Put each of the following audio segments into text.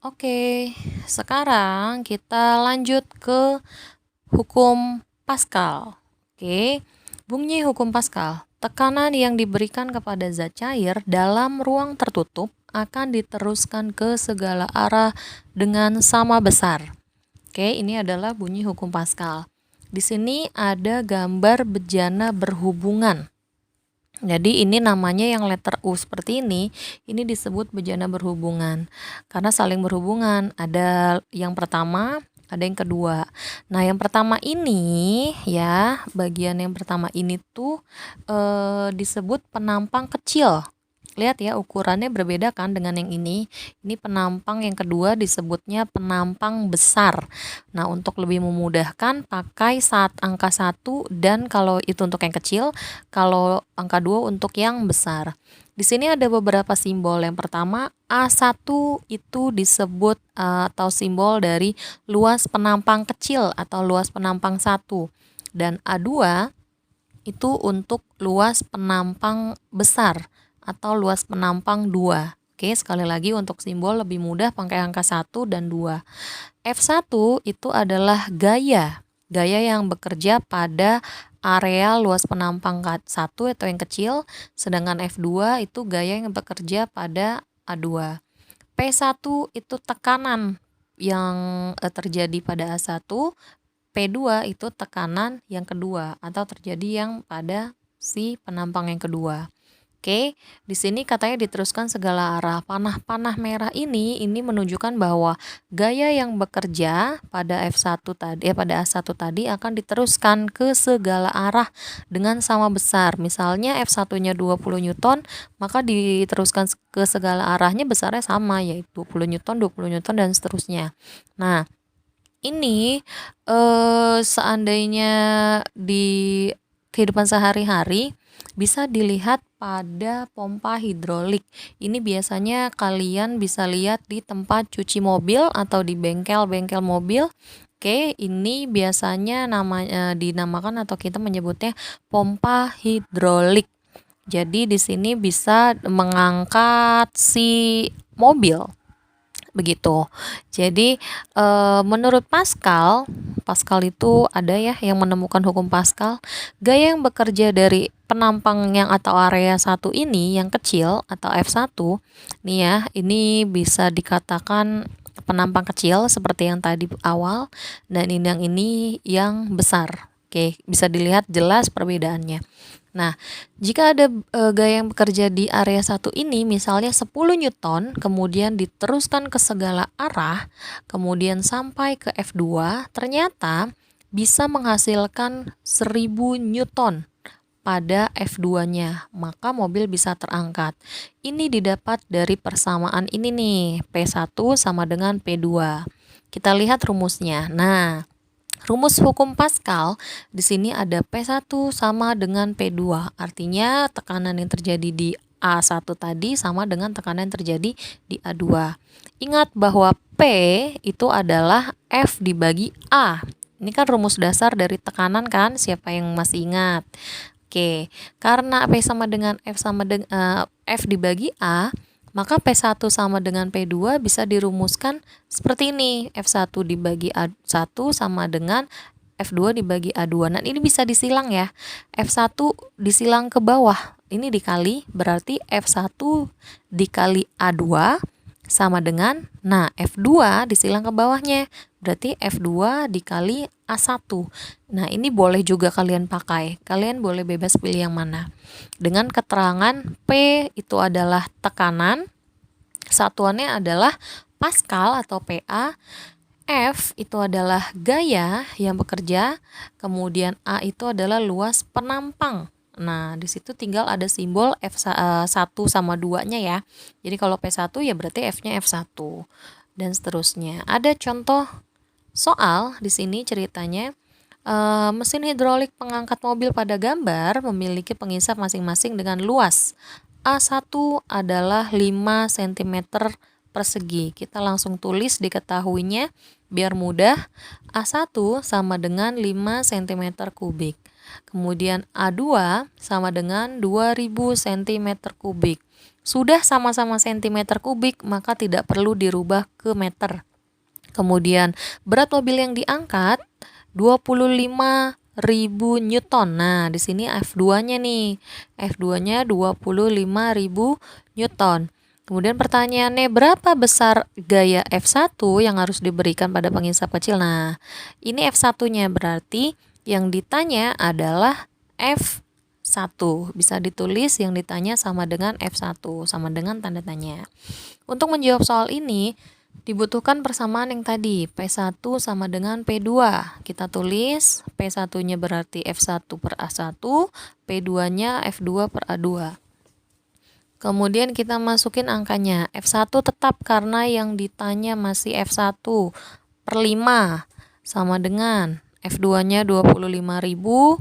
Oke, sekarang kita lanjut ke hukum Pascal. Oke, bunyi hukum Pascal. Tekanan yang diberikan kepada zat cair dalam ruang tertutup akan diteruskan ke segala arah dengan sama besar. Oke, ini adalah bunyi hukum Pascal. Di sini ada gambar bejana berhubungan. Jadi ini namanya yang letter U seperti ini disebut bejana berhubungan. Karena saling berhubungan, ada yang pertama, ada yang kedua. Nah, yang pertama ini ya, bagian yang pertama ini tuh disebut penampang kecil. Lihat ya, ukurannya berbeda kan dengan yang ini. Ini penampang yang kedua disebutnya penampang besar. Nah, untuk lebih memudahkan pakai angka 1 dan kalau itu untuk yang kecil, kalau angka 2 untuk yang besar. Di sini ada beberapa simbol. Yang pertama, A1 itu disebut atau simbol dari luas penampang kecil atau luas penampang 1. Dan A2 itu untuk luas penampang besar atau luas penampang 2. Oke, sekali lagi untuk simbol lebih mudah pakai angka 1 dan 2. F1 itu adalah gaya yang bekerja pada area luas penampang 1 atau yang kecil, sedangkan F2 itu gaya yang bekerja pada A2. P1 itu tekanan yang terjadi pada A1, P2 itu tekanan yang kedua atau terjadi yang pada si penampang yang kedua. Oke, di sini katanya diteruskan segala arah. Panah-panah merah ini menunjukkan bahwa gaya yang bekerja pada F1 tadi pada A1 tadi akan diteruskan ke segala arah dengan sama besar. Misalnya F1-nya 20 Newton, maka diteruskan ke segala arahnya besarnya sama, yaitu 20 Newton, 20 Newton dan seterusnya. Nah, ini seandainya di kehidupan sehari-hari bisa dilihat pada pompa hidrolik. Ini biasanya kalian bisa lihat di tempat cuci mobil atau di bengkel-bengkel mobil. Oke, ini biasanya dinamakan atau kita menyebutnya pompa hidrolik. Jadi di sini bisa mengangkat si mobil. Begitu. Jadi menurut Pascal itu ada ya yang menemukan hukum Pascal, gaya yang bekerja dari penampang yang atau area 1 ini yang kecil atau F1 nih ya, ini bisa dikatakan penampang kecil seperti yang tadi awal, dan ini yang besar. Oke, bisa dilihat jelas perbedaannya. Nah, jika ada gaya yang bekerja di area 1 ini, misalnya 10 Newton, kemudian diteruskan ke segala arah, kemudian sampai ke F2, ternyata bisa menghasilkan 1000 Newton pada F2-nya, maka mobil bisa terangkat. Ini didapat dari persamaan ini nih, P1 sama dengan P2. Kita lihat rumusnya. Nah, rumus hukum Pascal di sini ada P1 sama dengan P2. Artinya tekanan yang terjadi di A1 tadi sama dengan tekanan yang terjadi di A2. Ingat bahwa P itu adalah F dibagi A. Ini kan rumus dasar dari tekanan kan? Siapa yang masih ingat? Oke, karena P sama dengan F dibagi A, maka P1 sama dengan P2 bisa dirumuskan seperti ini. F1 dibagi A1 sama dengan F2 dibagi A2. Nah, ini bisa disilang ya. F1 disilang ke bawah. Ini dikali, berarti F1 dikali A2 sama dengan, nah F2 disilang ke bawahnya. Berarti F2 dikali A1. Nah, ini boleh juga kalian pakai. Kalian boleh bebas pilih yang mana. Dengan keterangan P itu adalah tekanan, satuannya adalah Pascal atau PA, F itu adalah gaya yang bekerja, kemudian A itu adalah luas penampang. Nah, di situ tinggal ada simbol F1 sama 2-nya ya. Jadi kalau P1 ya berarti F-nya F1 dan seterusnya. Ada contoh soal di sini ceritanya. Mesin hidrolik pengangkat mobil pada gambar memiliki pengisap masing-masing dengan luas A1 adalah 5 cm persegi. Kita langsung tulis diketahuinya biar mudah. A1 sama dengan 5 cm kubik. Kemudian A2 sama dengan 2000 cm3. Sudah sama-sama cm3, maka tidak perlu dirubah ke meter. Kemudian berat mobil yang diangkat 25.000 Newton. Nah, di sini F2-nya nih. F2-nya 25.000 Newton. Kemudian pertanyaannya, berapa besar gaya F1 yang harus diberikan pada pengisap kecil? Nah, ini F1-nya, berarti yang ditanya adalah F1. Bisa ditulis yang ditanya sama dengan F1, sama dengan tanda tanya. Untuk menjawab soal ini, dibutuhkan persamaan yang tadi, P1 sama dengan P2. Kita tulis P1-nya berarti F1 per A1, P2-nya F2 per A2. Kemudian kita masukin angkanya. F1 tetap karena yang ditanya masih F1 per 5 sama dengan F2-nya 25.000,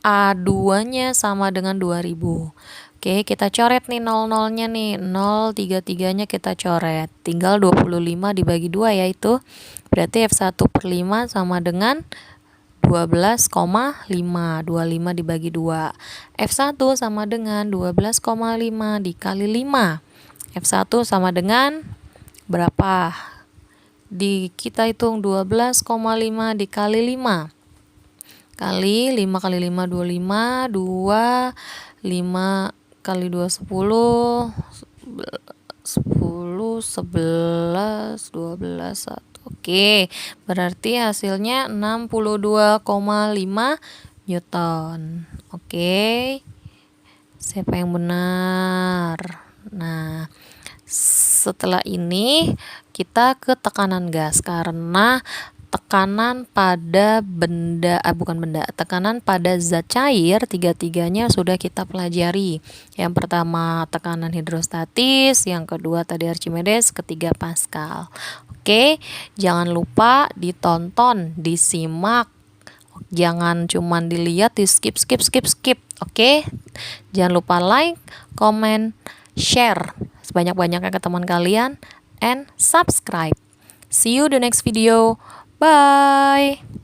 A2-nya sama dengan 2.000. Oke, kita coret nih 00-nya nih. 033-nya kita coret. Tinggal 25 dibagi 2 ya itu. Berarti F1 per 5 sama dengan 12,5. 25 dibagi 2. F1 sama dengan 12,5 dikali 5. F1 sama dengan berapa? Kita hitung 12,5 dikali 5. Kali 5 kali 5 25, 2, 5 kali 2 10, 10, 11, 12, 1. Oke, berarti hasilnya 62,5 Newton. Oke, siapa yang benar? Nah, setelah ini kita ke tekanan gas, karena tekanan pada tekanan pada zat cair, tiga-tiganya sudah kita pelajari. Yang pertama tekanan hidrostatis, yang kedua tadi Archimedes, ketiga Pascal. Oke, jangan lupa ditonton, disimak. Jangan cuman dilihat, di skip. Oke, jangan lupa like, comment, share sebanyak-banyaknya ke teman kalian, and subscribe. See you the next video. Bye.